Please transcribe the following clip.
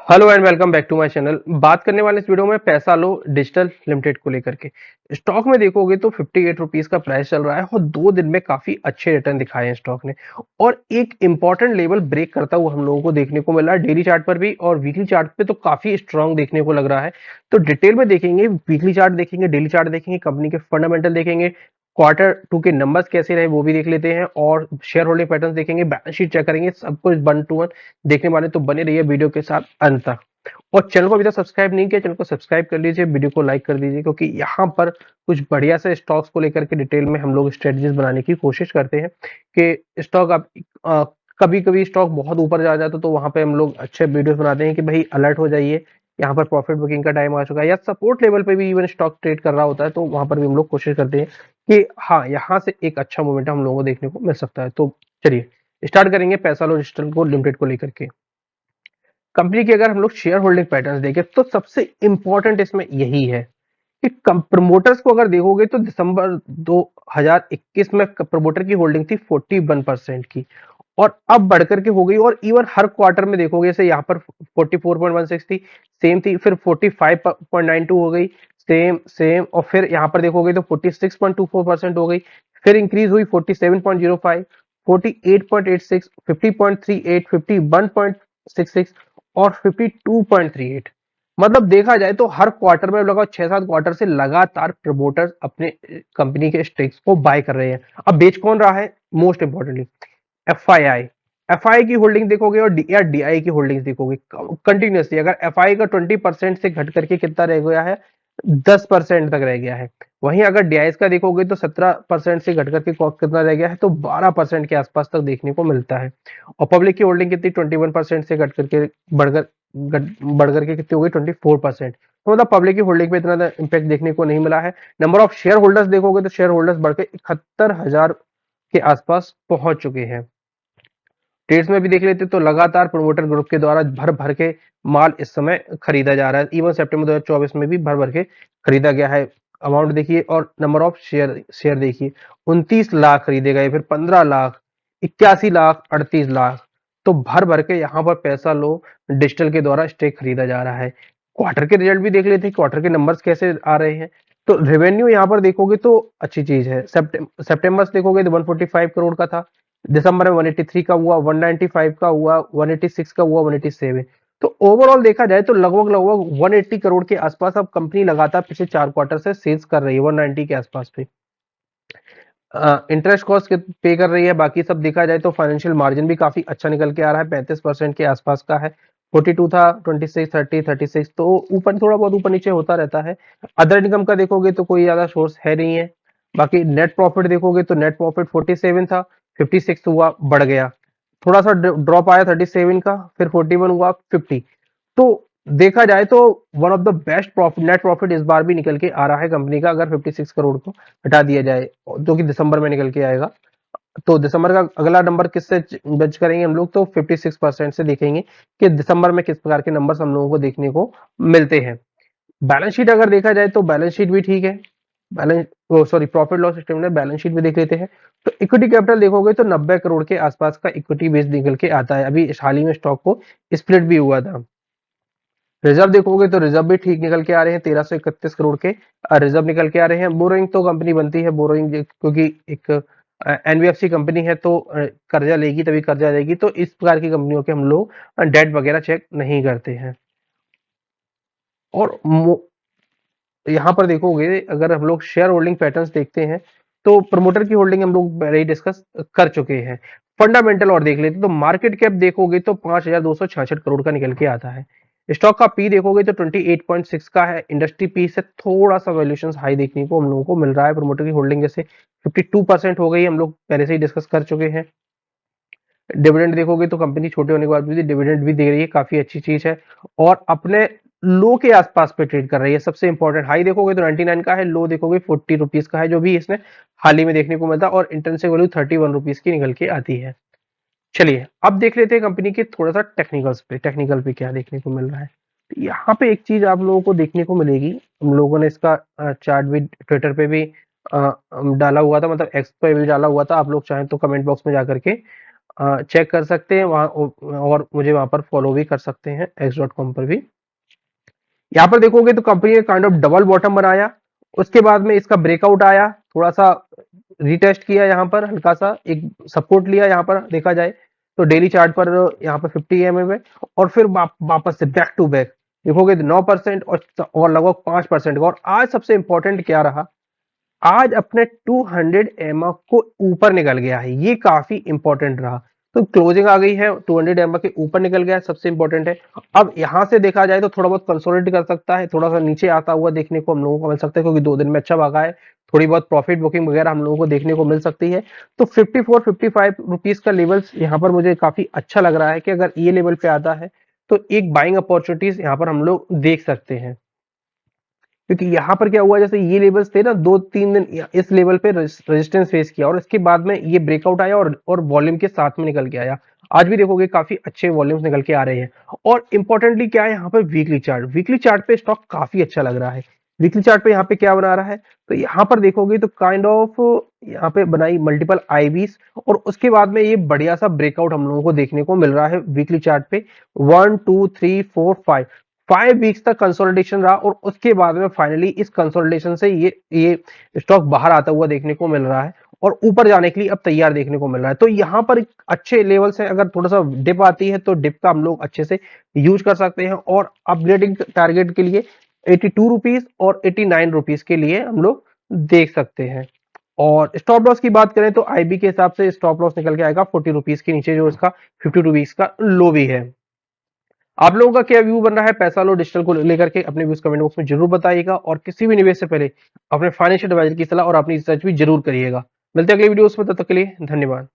Hello and welcome back to my channel. बात करने वाले इस वीडियो में पैसा लो डिजिटल लिमिटेड को लेकर के। स्टॉक में देखोगे तो 58 रुपीज का प्राइस चल रहा है और 2 दिन में काफी अच्छे रिटर्न दिखाए हैं स्टॉक ने। और एक इंपॉर्टेंट लेवल ब्रेक करता हुआ हम लोगों को देखने को मिल रहा है डेली चार्ट पर भी, और वीकली चार्ट पे तो काफी स्ट्रांग देखने को लग रहा है। तो डिटेल में देखेंगे, वीकली चार्ट देखेंगे, डेली चार्ट देखेंगे, कंपनी के फंडामेंटल देखेंगे, क्वार्टर टू के नंबर्स कैसे रहे वो भी देख लेते हैं, और शेयर होल्डिंग पैटर्न देखेंगे, बैलेंस शीट चेक करेंगे। सब कुछ 1 to 1 देखने वाले, तो बने रहिए वीडियो के साथ अंत तक। और चैनल को अभी तक सब्सक्राइब नहीं किया, चैनल को सब्सक्राइब कर लीजिए, वीडियो को लाइक कर दीजिए, क्योंकि यहाँ पर कुछ बढ़िया से स्टॉक्स को लेकर के डिटेल में हम लोग स्ट्रेटजीज बनाने की कोशिश करते हैं कि स्टॉक अब कभी कभी स्टॉक बहुत ऊपर जा जाता तो वहां पे हम लोग अच्छे वीडियोस बनाते हैं कि भाई अलर्ट हो जाइए, यहाँ पर प्रॉफिट बुकिंग का टाइम आ चुका है, या सपोर्ट लेवल पे भी इवन स्टॉक ट्रेड कर रहा होता है तो वहां पर भी हम लोग कोशिश करते हैं कि हाँ, यहाँ से एक अच्छा मोमेंटम हम लोगों को देखने को मिल सकता है। तो चलिए स्टार्ट करेंगे पैसा लो डिजिटल को लिमिटेड को लेकर के। कंपनी के अगर हम लोग शेयर होल्डिंग पैटर्न देखें तो सबसे इंपॉर्टेंट इसमें यही है कि प्रमोटर्स को अगर देखोगे तो दिसंबर 2021 में प्रमोटर की होल्डिंग थी 41% की, और अब बढ़कर के हो गई। और इवन हर क्वार्टर में देखोगे, जैसे यहाँ पर 44.16 थी, सेम थी, फिर 45.92 हो गई, सेम सेम, और फिर यहाँ पर देखोगे तो 46.24% हो गई, फिर इंक्रीज हुई 47.05, 48.86, 50.38, 51.66 और 52.38। मतलब देखा जाए तो हर क्वार्टर में लगभग 6-7 क्वार्टर से लगातार प्रमोटर्स अपने कंपनी के स्टेक्स को बाय कर रहे हैं। अब बेच कौन रहा है? Most importantly FII. एफआई की होल्डिंग देखोगे और या डीआई की होल्डिंग देखोगे कंटिन्यूसली, अगर एफआई का 20% से घट करके कितना रह गया है, 10% तक रह गया है। वहीं अगर डीआई का देखोगे तो 17% से घट करके कितना रह गया है, तो 12% के आसपास तक देखने को मिलता है। और पब्लिक की होल्डिंग कितनी, 21% से घट करके बढ़कर बढ़ करके कितनी हो गई, 24%। तो मतलब पब्लिक की होल्डिंग पे इतना इम्पैक्ट देखने को नहीं मिला है। नंबर ऑफ शेयर होल्डर्स देखोगे तो शेयर होल्डर्स बढ़कर 71,000 के आसपास पहुंच चुके हैं। ट्रेड्स में भी देख लेते तो लगातार प्रमोटर ग्रुप के द्वारा भर भर के माल इस समय खरीदा जा रहा है। इवन सितंबर 2024 में भी भर भर के खरीदा गया है। अमाउंट देखिए और नंबर ऑफ शेयर देखिए, 29 लाख खरीदे गए, फिर 15 लाख, 81 लाख, 38 लाख। तो भर भर के यहाँ पर पैसा लो डिजिटल के द्वारा स्टेक खरीदा जा रहा है। क्वार्टर के रिजल्ट भी देख लेते हैं, क्वार्टर के नंबर्स कैसे आ रहे हैं। तो रेवेन्यू यहाँ पर देखोगे तो अच्छी चीज है। सितंबर से देखोगे तो 145 करोड़ का था, दिसंबर में 183 का हुआ, 195 का हुआ, 186 का हुआ, 187। तो ओवरऑल देखा जाए तो लगभग लगभग 180 करोड़ के आसपास अब कंपनी लगातार पिछले 4 क्वार्टर से सेल्स कर रही है, 190 के आसपास पे। इंटरेस्ट कॉस्ट पे कर रही है। बाकी सब देखा जाए तो फाइनेंशियल मार्जिन भी काफी अच्छा निकल के आ रहा है, 35% के आसपास का है। 42 था, 26, 30, 36, तो ऊपर थोड़ा बहुत ऊपर नीचे होता रहता है। अदर इनकम का देखोगे तो कोई ज्यादा सोर्स है नहीं है। बाकी नेट प्रॉफिट देखोगे तो नेट प्रॉफिट 47 था, 56 हुआ, बढ़ गया। थोड़ा सा ड्रॉप आया 37 का, फिर 41 हुआ, 50। तो देखा जाए तो one of the best profit, net profit इस बार भी निकल के आ रहा है कंपनी का, अगर 56 करोड़ को हटा दिया जाए, जो कि दिसंबर में निकल के आएगा। तो दिसंबर का अगला नंबर किससे जज करेंगे हम लोग, तो 56% से देखेंगे कि दिसंबर में किस प्रकार के नंबर्स हम लोगों को देखने को मिलते हैं। बैलेंस शीट अगर देखा जाए तो बैलेंस शीट भी ठीक है। Balance sorry, profit loss statement, balance sheet भी देख लेते हैं। तो इक्विटी कैपिटल देखोगे तो 90 करोड़ के आसपास का इक्विटी बेस निकल के आता है। अभी हाल ही में स्टॉक को स्प्लिट भी हुआ था। रिजर्व देखोगे तो रिजर्व भी ठीक निकल के आ रहे हैं, 1331 करोड़ के रिजर्व निकल के आ रहे हैं। बोरोइंग तो कंपनी बनती है, बोरोइंग क्योंकि एक एनबीएफसी कंपनी है तो कर्जा लेगी तभी कर्जा देगी, तो इस प्रकार की कंपनियों के हम लोग डेट वगैरह चेक नहीं करते हैं। और यहाँ पर देखोगे अगर हम लोग शेयर होल्डिंग पैटर्न्स देखते हैं तो प्रमोटर की होल्डिंग हम लोग पहले ही डिस्कस कर चुके हैं। फंडामेंटल और देख लेते हैं तो मार्केट कैप देखोगे तो 5,266 करोड़ का निकल के आता है। स्टॉक का पी देखोगे तो 28.6 का है, इंडस्ट्री पी से थोड़ा सा वैल्यूएशन हाई देखने को हम लोगों को मिल रहा है। प्रमोटर की होल्डिंग जैसे 52% हो गई, हम लोग पहले से ही डिस्कस कर चुके हैं। डिविडेंड देखोगे तो कंपनी छोटे होने के बाद भी डिविडेंड भी दे रही है, काफी अच्छी चीज है। और अपने लो के आसपास पे ट्रेड कर रही है। सबसे इंपॉर्टेंट, हाई देखोगे तो 99 का है, लो देखोगे 40 रुपीज का है, जो भी इसने हाल ही में देखने को मिलता, और इंटरनेट वैल्यू 31 रुपीज की निकल के आती है। चलिए अब देख लेते हैं कंपनी के थोड़ा सा टेक्निकल्स पे, टेक्निकल पे क्या देखने को मिल रहा है। तो यहाँ पे एक चीज आप लोगों को देखने को मिलेगी, हम लोगों ने इसका चार्ट भी ट्विटर पे भी डाला हुआ था, मतलब एक्स पे भी डाला हुआ था। आप लोग चाहें तो कमेंट बॉक्स में जाकर के चेक कर सकते हैं वहाँ, और मुझे वहां पर फॉलो भी कर सकते हैं x.com पर भी। यहाँ पर देखोगे तो कंपनी ने काइंड ऑफ डबल बॉटम बनाया, उसके बाद में इसका ब्रेकआउट आया, थोड़ा सा रीटेस्ट किया, यहाँ पर हल्का सा एक सपोर्ट लिया, यहाँ पर देखा जाए तो डेली चार्ट पर यहाँ पर 50 एमएम है, और फिर वापस से बैक टू बैक देखोगे तो 9% और लगभग 5% का। और आज सबसे इंपॉर्टेंट क्या रहा, आज अपने 200 एमए को ऊपर निकल गया है, ये काफी इंपॉर्टेंट रहा। तो क्लोजिंग आ गई है 200 एमए के ऊपर निकल गया है, सबसे इंपॉर्टेंट है। अब यहां से देखा जाए तो थोड़ा बहुत कंसोलिडेट कर सकता है, थोड़ा सा नीचे आता हुआ देखने को हम लोगों को मिल सकता है, क्योंकि 2 दिन में अच्छा भागा है, थोड़ी बहुत प्रॉफिट बुकिंग वगैरह हम लोगों को देखने को मिल सकती है। तो 54-55 रुपीज का लेवल्स यहाँ पर मुझे काफी अच्छा लग रहा है कि अगर ये लेवल पे आता है तो एक बाइंग अपॉर्चुनिटीज यहाँ पर हम लोग देख सकते हैं। क्योंकि यहाँ पर क्या हुआ, जैसे ये लेवल्स थे ना, 2-3 दिन इस लेवल पे रेजिस्टेंस फेस किया, और इसके बाद में ये ब्रेकआउट आया और वॉल्यूम के साथ में निकल के आया। आज भी देखोगे काफी अच्छे वॉल्यूम्स निकल के आ रहे हैं। और इंपॉर्टेंटली क्या है यहाँ पर, वीकली चार्ट पे स्टॉक काफी अच्छा लग रहा है। वीकली चार्ट पे यहाँ पे क्या बना रहा है, तो यहाँ पर देखोगे तो काइंड ऑफ यहाँ पे बनाई मल्टीपल आईवीज, और उसके बाद में ये बढ़िया सा ब्रेकआउट हम लोगों को देखने को मिल रहा है वीकली चार्ट पे। 1 2 3 4 5 5 वीक्स तक कंसोलिडेशन रहा, और उसके बाद में फाइनली इस कंसोलिडेशन से ये स्टॉक बाहर आता हुआ देखने को मिल रहा है, और ऊपर जाने के लिए अब तैयार देखने को मिल रहा है। तो यहाँ पर अच्छे लेवल से अगर थोड़ा सा डिप आती है तो डिप का हम लोग अच्छे से यूज कर सकते हैं, और अपग्रेडिंग टारगेट के लिए 82 रुपीज और 89 रुपीज के लिए हम लोग देख सकते हैं। और स्टॉप लॉस की बात करें तो आईबी के हिसाब से स्टॉप लॉस निकल के आएगा 40 रुपीज के नीचे, जो इसका 52 वीक्स का लो भी है। आप लोगों का क्या व्यू बन रहा है पैसा लो डिजिटल को लेकर के, अपने व्यूज कमेंट बॉक्स में जरूर बताइएगा, और किसी भी निवेश से पहले अपने फाइनेंशियल एडवाइजर की सलाह और अपनी रिसर्च भी जरूर करिएगा। मिलते हैं अगले वीडियोस में, तब तक के लिए धन्यवाद।